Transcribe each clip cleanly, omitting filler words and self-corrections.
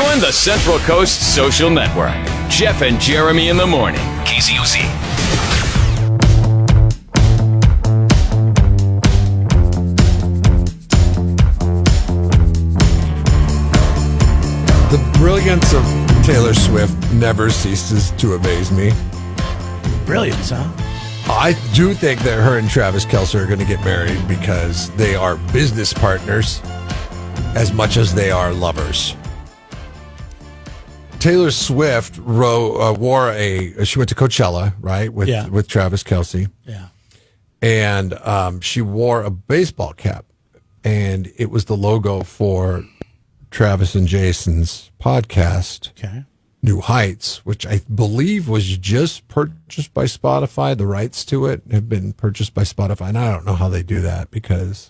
Join the Central Coast Social Network. Jeff and Jeremy in the morning. KZOZ. The brilliance of Taylor Swift never ceases to amaze me. Brilliance, huh? I do think that her and Travis Kelce are going to get married because they are business partners as much as they are lovers. Taylor Swift she went to Coachella, right, with Travis Kelce. Yeah. And she wore a baseball cap, and it was the logo for Travis and Jason's podcast, Okay. New Heights, which I believe was just purchased by Spotify. The rights to it have been purchased by Spotify, and I don't know how they do that because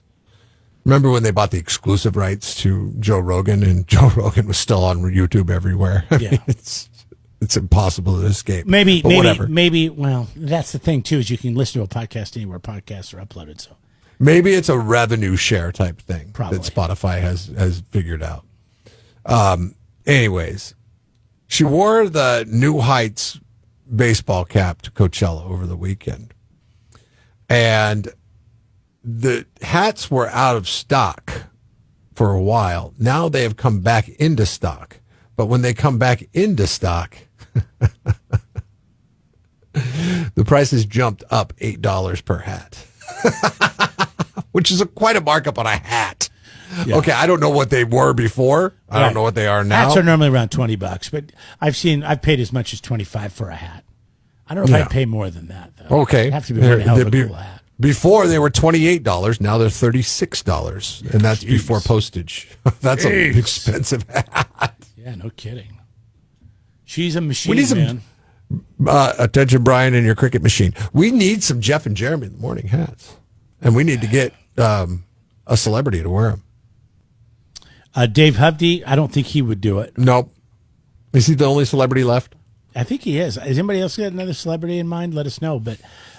remember when they bought the exclusive rights to Joe Rogan, and Joe Rogan was still on YouTube everywhere. I mean, it's impossible to escape. Maybe. Whatever. That's the thing too, is you can listen to a podcast anywhere podcasts are uploaded. So maybe it's a revenue share type thing Probably. that Spotify has figured out. Anyways, she wore the New Heights baseball cap to Coachella over the weekend, and the hats were out of stock for a while. Now they have come back into stock. But when they come back into stock, the price has jumped up $8 per hat, which is quite a markup on a hat. Yeah. Okay, I don't know what they were before. I don't know what they are now. Hats are normally around $20, but I've paid as much as $25 for a hat. I don't know if I'd pay more than that, though. Okay. It'd have to be one hell of a cool hat. Before they were $28, now they're $36, and that's before postage. That's an expensive hat. Yeah, no kidding. She's a machine, we need some, man. Attention, Brian, and your cricket machine. We need some Jeff and Jeremy in the morning hats, and we need to get a celebrity to wear them. Dave Hovde, I don't think he would do it. Nope. Is he the only celebrity left? I think he is. Has anybody else got another celebrity in mind? Let us know. But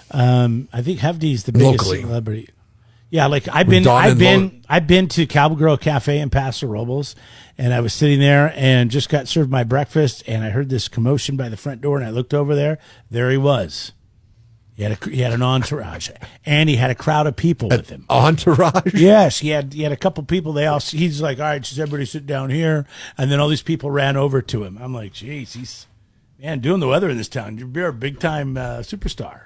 I think Hovde's the biggest Locally. celebrity. Yeah, like I've been to Cowgirl Cafe in Paso Robles, and I was sitting there and just got served my breakfast, and I heard this commotion by the front door, and I looked over there. There he was. He had an entourage, and he had a crowd of people with him. Entourage? Yes, he had a couple people. He's like, all right, just everybody sit down here, and then all these people ran over to him. I'm like, geez, he's doing the weather in this town. You're a big time superstar.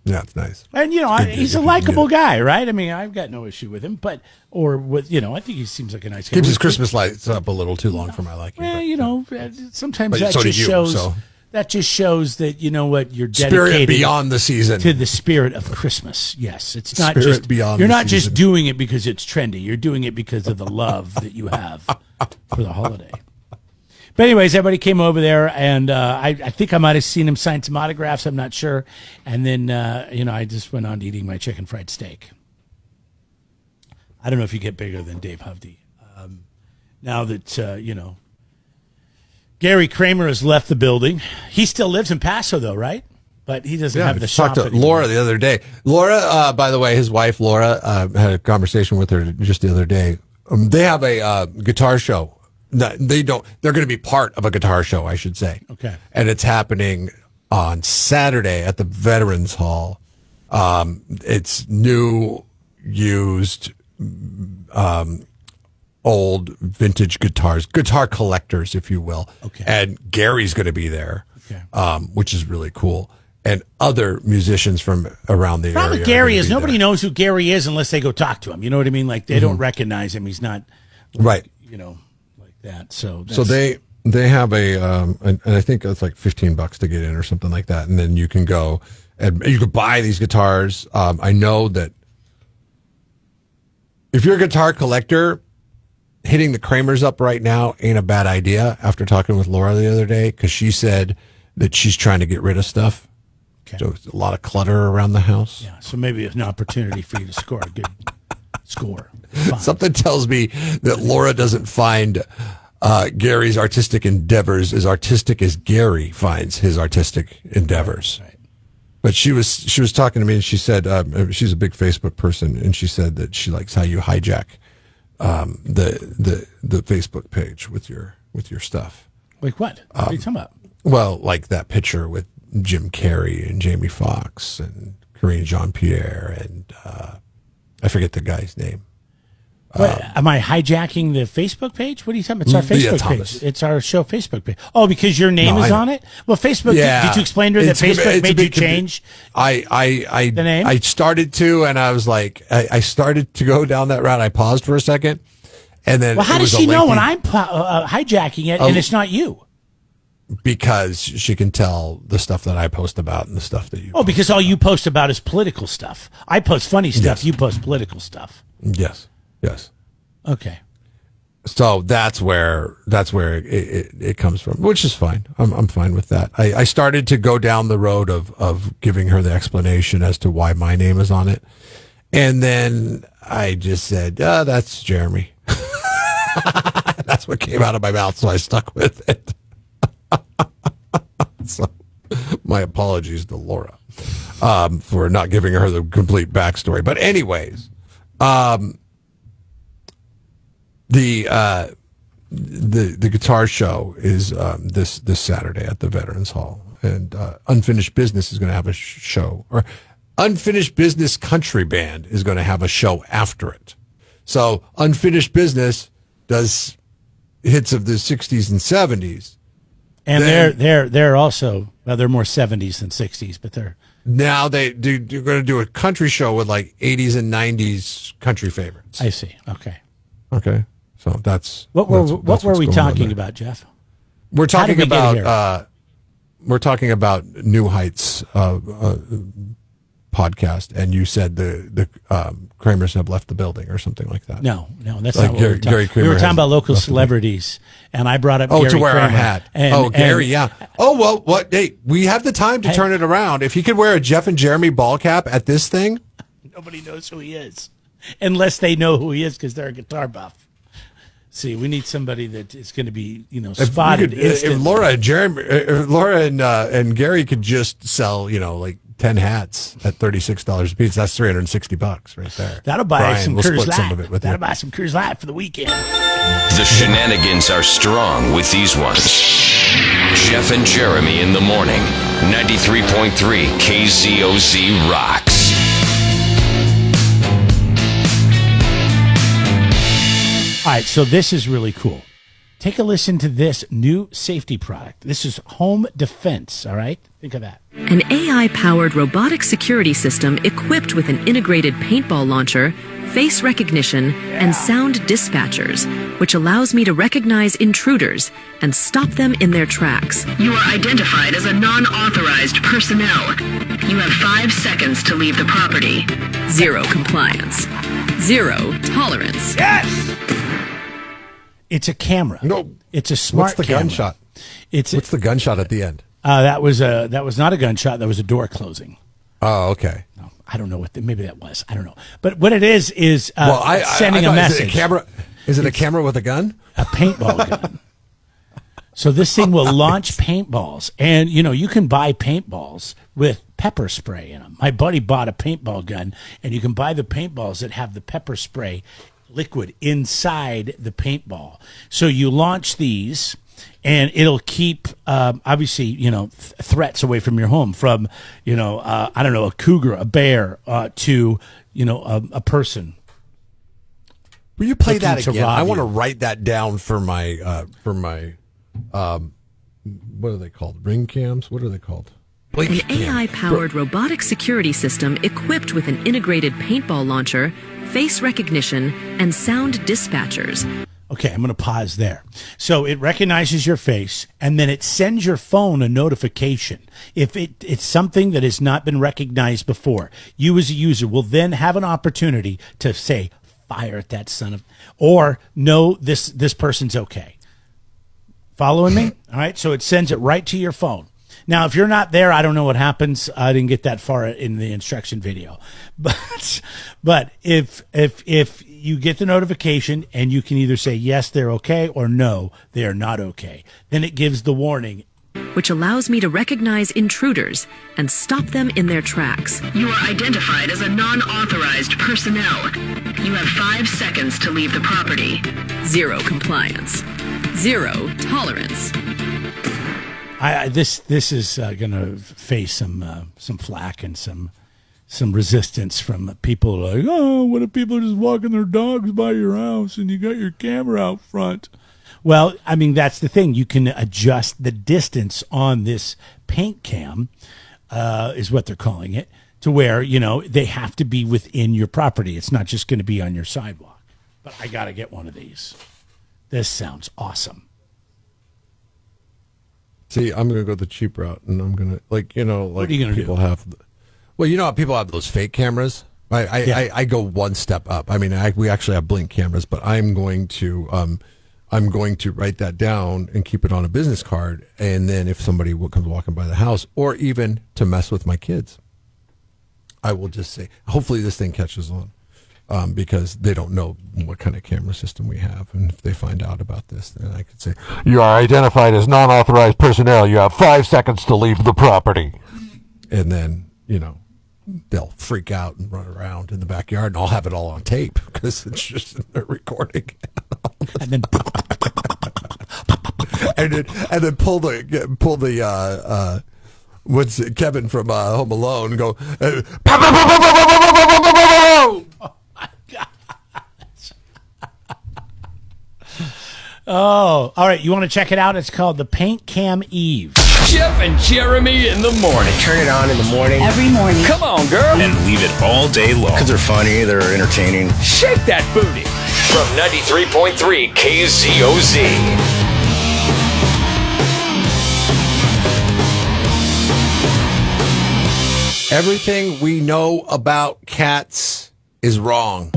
Yeah, it's nice. And he's a likable guy, right? I mean, I've got no issue with him, I think he seems like a nice guy. Keeps his Christmas lights up a little too long for my liking. Well, sometimes that so just shows. So. That just shows that you're dedicated spirit beyond the season to the spirit of Christmas. Yes, it's not spirit just beyond. You're the not season. just doing it because it's trendy. You're doing it because of the love that you have for the holiday. But anyways, everybody came over there, and I think I might have seen him sign some autographs. I'm not sure. And then I just went on to eating my chicken fried steak. I don't know if you get bigger than Dave Hovde. Now that Gary Kramer has left the building. He still lives in Paso, though, right? But he doesn't have the shop anymore. I talked to anymore. Laura the other day. Laura, by the way, his wife, Laura, had a conversation with her just the other day. They have a guitar show. They don't. They're going to be part of a guitar show, I should say. Okay. And it's happening on Saturday at the Veterans Hall. It's new, used, old vintage guitars, guitar collectors, if you will. Okay. And Gary's going to be there, okay. Which is really cool. And other musicians from around the area. Problem with Gary is nobody knows who Gary is unless they go talk to him. You know what I mean? Like they don't recognize him. He's not, right. Like that. So they have and I think it's like $15 to get in or something like that. And then you can go and you can buy these guitars. I know that if you're a guitar collector, hitting the Kramers up right now ain't a bad idea after talking with Laura the other day, because she said that she's trying to get rid of stuff. Okay. So a lot of clutter around the house. Yeah, so maybe it's an opportunity for you to score a good score. Fine. Something tells me that Laura doesn't find Gary's artistic endeavors as artistic as Gary finds his artistic endeavors. Right. But she was talking to me, and she said she's a big Facebook person, and she said that she likes how you hijack the Facebook page with your with your stuff. Like what? What are you talking about? Well, like that picture with Jim Carrey and Jamie Foxx and Karine Jean-Pierre and I forget the guy's name. What, am I hijacking the Facebook page? What are you talking about? It's our Facebook Thomas. page. It's our show Facebook page. Oh, because your name No, is I know. on it? Well, Facebook, Yeah. did you explain to her that It's a Facebook made bit you change? I the name? I started to, and I was like, I started to go down that route. I paused for a second, and then Well, how it does was a she know when lengthy- I'm hijacking it and it's not you? Because she can tell the stuff that I post about and the stuff that you. Oh, because all you post about is political stuff. I post funny stuff. Yes. You post political stuff. Yes. Okay. So that's where it comes from, which is fine. I'm fine with that. I started to go down the road of giving her the explanation as to why my name is on it, and then I just said, "That's Jeremy." That's what came out of my mouth, so I stuck with it. So, my apologies to Laura for not giving her the complete backstory. But anyways, the guitar show is this Saturday at the Veterans Hall, and Unfinished Business is going to have a show, or Unfinished Business Country Band is going to have a show after it. So Unfinished Business does hits of the 60s and 70s. And Then- they're also, well, they're more 70s than 60s, but they're, Now they're going to do a country show with like 80s and 90s country favorites. I see. Okay. Okay, so that's What were that's we what's going on talking there. about, Jeff? We're How did talking we get here? about we're talking about New Heights podcast, and you said the Kramers have left the building or something like that. No, that's Like not what Gary- we were talking. Gary We Kramer were talking has about local left the building. celebrities, and I brought up Oh, Gary to wear Kramer. a hat. And, Gary, and- yeah. Oh, well, what? Hey, we have the time to turn it around. If he could wear a Jeff and Jeremy ball cap at this thing, Nobody knows who he is, unless they know who he is because they're a guitar buff. See, we need somebody that is going to be, spotted if instantly. Laura and Gary could just sell, like 10 hats at $36 a piece, that's $360 right there. That'll buy Brian, some we'll Coors split some Light. of it with That'll you. buy some Coors Light for the weekend. The shenanigans are strong with these ones. Jeff and Jeremy in the morning. 93.3 KZOZ rocks. All right, so this is really cool. Take a listen to this new safety product. This is Home Defense, all right? Think of that. An AI-powered robotic security system equipped with an integrated paintball launcher, face recognition, and sound dispatchers, which allows me to recognize intruders and stop them in their tracks. You are identified as a non-authorized personnel. You have 5 seconds to leave the property. Zero compliance. Zero tolerance. It's a camera. No. It's a smart What's the camera. gunshot? It's What's the gunshot at the end? that was not a gunshot. That was a door closing. Oh, okay. No, I don't know what. Maybe that was. I don't know. But what it is sending I a thought, message. Is it a camera? Is it a camera with a gun? A paintball gun. So this thing will launch paintballs, and you can buy paintballs with pepper spray in them. My buddy bought a paintball gun, and you can buy the paintballs that have the pepper spray liquid inside the paintball. So you launch these, and it'll keep obviously threats away from your home, from I don't know, a cougar, a bear, to a person. Will you play looking that to again? rob I want to you. write that down for my what are they called? Ring cams? What are they called? An AI-powered robotic security system equipped with an integrated paintball launcher, face recognition, and sound dispatchers. Okay, I'm going to pause there. So it recognizes your face, and then it sends your phone a notification. If it's something that has not been recognized before, you as a user will then have an opportunity to say, fire at that son of, or no, this person's okay. Following me? All right, so it sends it right to your phone. Now, if you're not there, I don't know what happens. I didn't get that far in the instruction video, but if you get the notification and you can either say yes, they're okay, or no, they are not okay, then it gives the warning. Which allows me to recognize intruders and stop them in their tracks. You are identified as a non-authorized personnel. You have 5 seconds to leave the property. Zero compliance. Zero tolerance. This is going to face some flack and some resistance from people like, oh, what if people are just walking their dogs by your house and you got your camera out front? Well, I mean, that's the thing. You can adjust the distance on this paint cam, is what they're calling it, to where, they have to be within your property. It's not just going to be on your sidewalk. But I got to get one of these. This sounds awesome. See, I'm going to go the cheap route, and I'm going to, like what are you gonna people do? have. Well, how people have those fake cameras. I go one step up. I mean, we actually have Blink cameras, but I'm going to write that down and keep it on a business card. And then if somebody comes walking by the house, or even to mess with my kids, I will just say, hopefully this thing catches on. Because they don't know what kind of camera system we have. And if they find out about this, then I could say, you are identified as non-authorized personnel. You have 5 seconds to leave the property. And then, they'll freak out and run around in the backyard, and I'll have it all on tape because it's just they're recording. And then and then pull the what's it, Kevin from Home Alone and go, oh, all right. You want to check it out? It's called the Paint Cam Eve. Jeff and Jeremy in the morning. Turn it on in the morning. Every morning. Come on, girl. And leave it all day long. Because they're funny, they're entertaining. Shake that booty. From 93.3 KZOZ. everything we know about cats is wrong.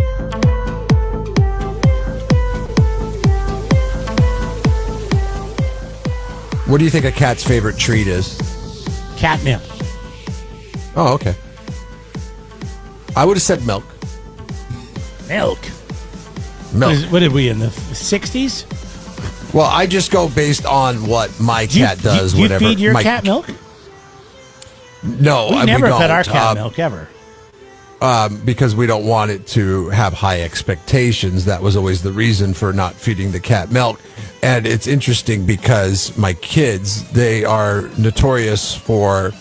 What do you think a cat's favorite treat is? Catnip. Oh, okay. I would have said milk. Milk. Milk. What did we in the 60s? Well, I just go based on what my cat does. Do you whatever. feed your my cat milk? No, We never don't. fed our cat milk ever. Because we don't want it to have high expectations. That was always the reason for not feeding the cat milk. And it's interesting because my kids, they are notorious for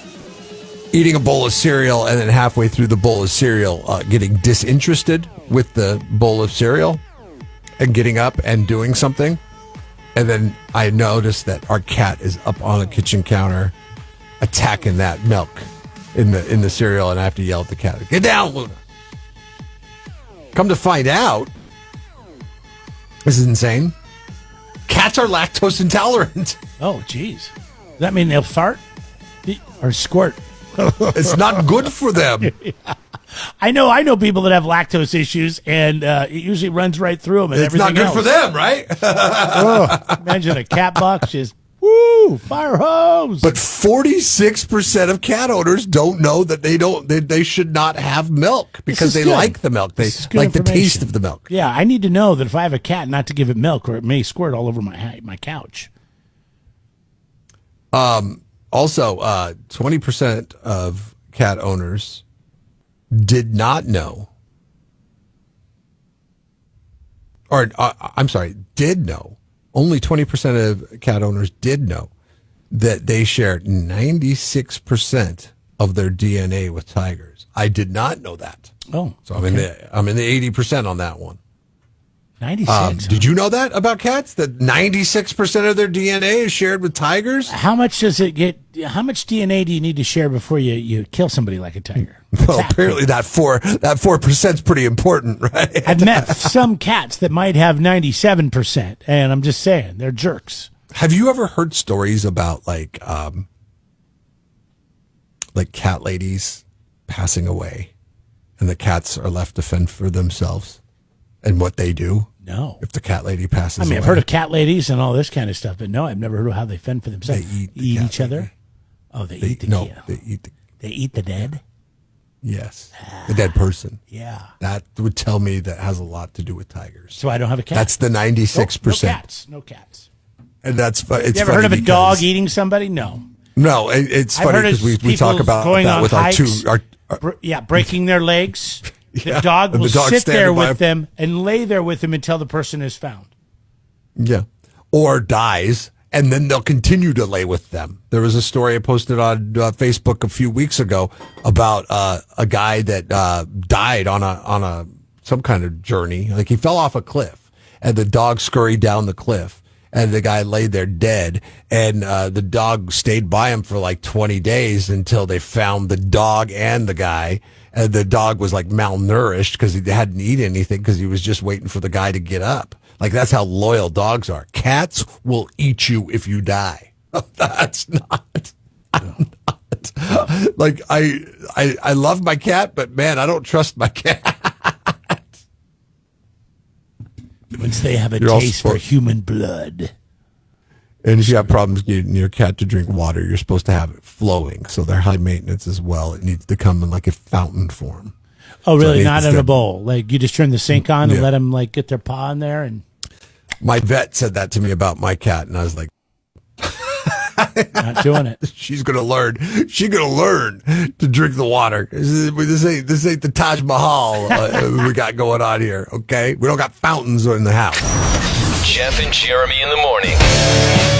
eating a bowl of cereal and then halfway through the bowl of cereal getting disinterested with the bowl of cereal and getting up and doing something. And then I noticed that our cat is up on the kitchen counter attacking that milk in the cereal, and I have to yell at the cat, "Get down, Luna!" Come to find out, this is insane. Cats are lactose intolerant. Oh, geez. Does that mean they'll fart? Or squirt? It's not good for them. I know people that have lactose issues, and it usually runs right through them. And It's not everything good for else. them, right? Imagine a cat box just, woo, fire hose. But 46% of cat owners don't know that they should not have milk because they good. like the milk. They This is good like the taste information. of the milk. Yeah, I need to know that if I have a cat, not to give it milk, or it may squirt all over my couch. Also, 20% of cat owners did not know, or I'm sorry, did know. Only 20% of cat owners did know that they share 96% of their DNA with tigers. I did not know that. Oh, So I'm in the 80% on that one. 96. Did you know that about cats? That 96% of their DNA is shared with tigers? How much does it get? How much DNA do you need to share before you kill somebody like a tiger? Well, apparently that 4% is pretty important, right? I've met some cats that might have 97%, and I'm just saying they're jerks. Have you ever heard stories about like cat ladies passing away and the cats are left to fend for themselves and what they do No. if the cat lady passes I mean, away? I've heard of cat ladies and all this kind of stuff, but no, I've never heard of how they fend for themselves. They eat the cat each other? lady. Oh, they eat the no, cat. they eat They eat the dead? yes, the dead person. Yeah. That would tell me that has a lot to do with tigers. So I don't have a cat. That's the 96%. No cats. No cats. And that's it's You ever funny heard of a because- dog eating somebody? No. No, it's I've funny heard of because we talk people about going that on with hikes, our breaking their legs. Yeah, The dog and will the dog sit there standing by with them and lay there with them until the person is found. yeah. or dies, and then they'll continue to lay with them. There was a story I posted on Facebook a few weeks ago about a guy that died on some kind of journey. Like he fell off a cliff, and the dog scurried down the cliff. And the guy laid there dead, and the dog stayed by him for like 20 days until they found the dog and the guy. And the dog was like malnourished because he hadn't eaten anything because he was just waiting for the guy to get up. Like that's how loyal dogs are. Cats will eat you if you die. That's not. I'm not. Like I love my cat, but man, I don't trust my cat. Once they have a You're taste for human blood. And if you have problems getting your cat to drink water, you're supposed to have it flowing. So they're high maintenance as well. It needs to come in like a fountain form. Oh, really? So Not in a bowl? Like you just turn the sink on and Yeah. let them like get their paw in there? And My vet said that to me about my cat, and I was like, not doing it. she's going to learn. She's going to learn to drink the water. This ain't the Taj Mahal we got going on here, okay? We don't got fountains in the house. Jeff and Jeremy in the morning.